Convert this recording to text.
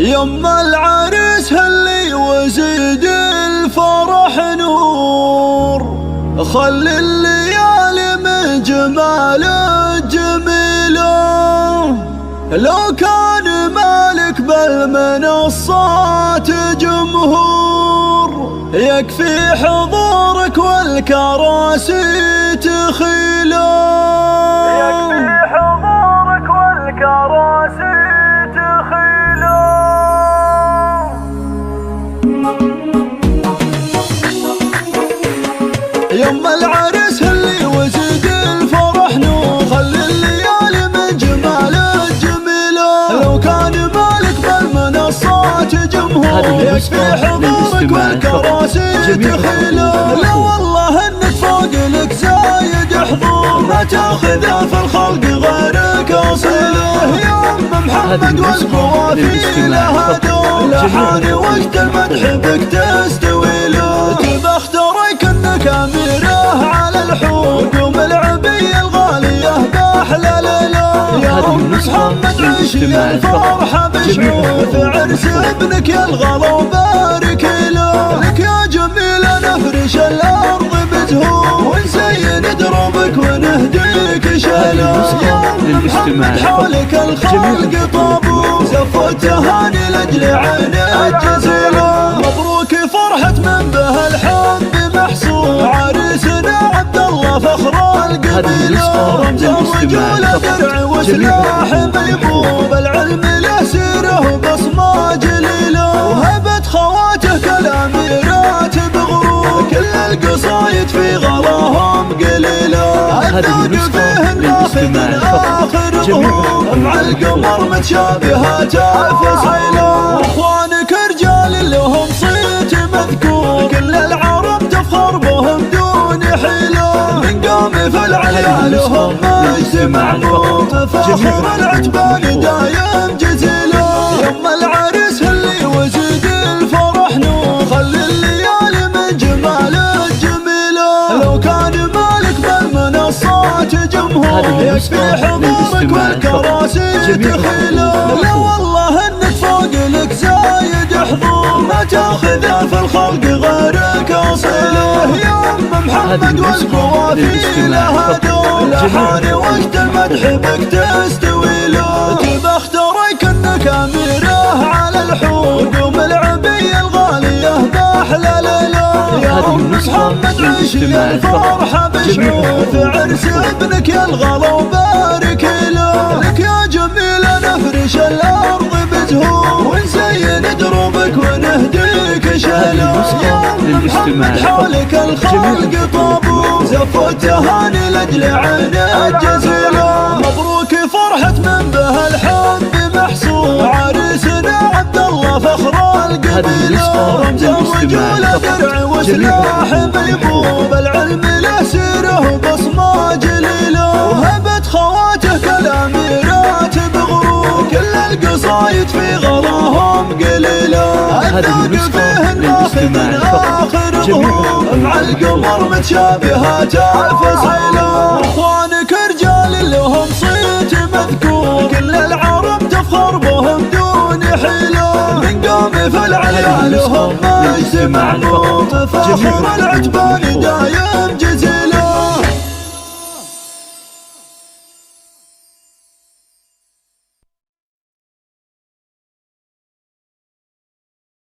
يما العريس هلي وزيد الفرح نور، خلي الليالي من جماله جميله. لو كان مالك بالمنصات جمهور، يكفي حضورك والكراسي تخيله. يكفي حضورك والكراسي تخيله. يما العريس هلي وزيد الفرح نور، خلي الليالي من جماله جميله. لو كان مالك بالمنصات جمهور، يكفي حضورك والكراسي تخيله. لا والله انك فوق لك زايد حضور، ما تاخذه في الخلق غيرك اصيله. يا ام محمد والقوافي لها دور، لحاني وقت المدح بك تستوي له. تبخترك انك اميره على الحور، قوم العبيه الغاليه باحلى ليله. يا ام محمد عيشي الفرحه بشعور، في عرس ابنك يا الغلا وبارك له. لك يا جميله نفرش الارض بزهور، ونزين دروبك ونهديك شاله. يا ام محمد حولك الخلق طابور، زفوا التهاني لاجل عينك جزيله. مبروك فرحة من به الحب محصور، عريسنا عبد الله فخر القبيله. رمز الرجوله درع وسلاح ميمون، العلم له سيره وبصمه جليله. وهبت خواته كالاميرات بغرور، كل القصايد في غلاهم قليله. الذوق فيهن ماخذ اخر ظهور، مع القمر متشابهات الفصيله. واخوانك رجال لهم صيت مذكور، كل العرب تفخر بهم دون حيله. من قام في العليا لهم مجتمع نور، فخر العتبان دايم جزيله. يما العريس هلي وزيد الفرح نور، خلي الليالي من جماله جميله. لو كان مالك بالمنصات جمهور، يكفي حضورك والكراسي تخيله. لا والله انك فوق لك زايد حضور، ما تاخذه في الخلق غيرك اصيله. يا ام محمد والقوافي لها دور، لحاني وقت المدح بك تستوي له. تبخترك انك اميره على الحور، قوم العبيه الغاليه باحلى ليله. يا ام محمد عيشي الفرحه بشعور، في عرس ابنك يا الغلا وبارك له. لك يا جميله نفرش الارض بزهور، ونزين دروبك ونهديك شاله. يا ام محمد حولك الخلق طابور، زفوا التهاني لاجل عينك جزيله. مبروك فرحة من به الحب محصور، عريسنا عبد الله فخر القبيله. رمز الرجوله درع وسلاح ميمون، العلم له سيره وبصمه جليله. وهبت خواته كالاميرات بغرور، كل القصايد في غلاهم قليله. الذوق فيهن ماخذ اخر ظهور، مع القمر متشابهات الفصيله. واخوانك رجال لهم صيت مذكور، كل العرب تفخر بهم دون حيله. من قام في العليا لهم مجتمع نور، فخر العتبان دايم جزيله.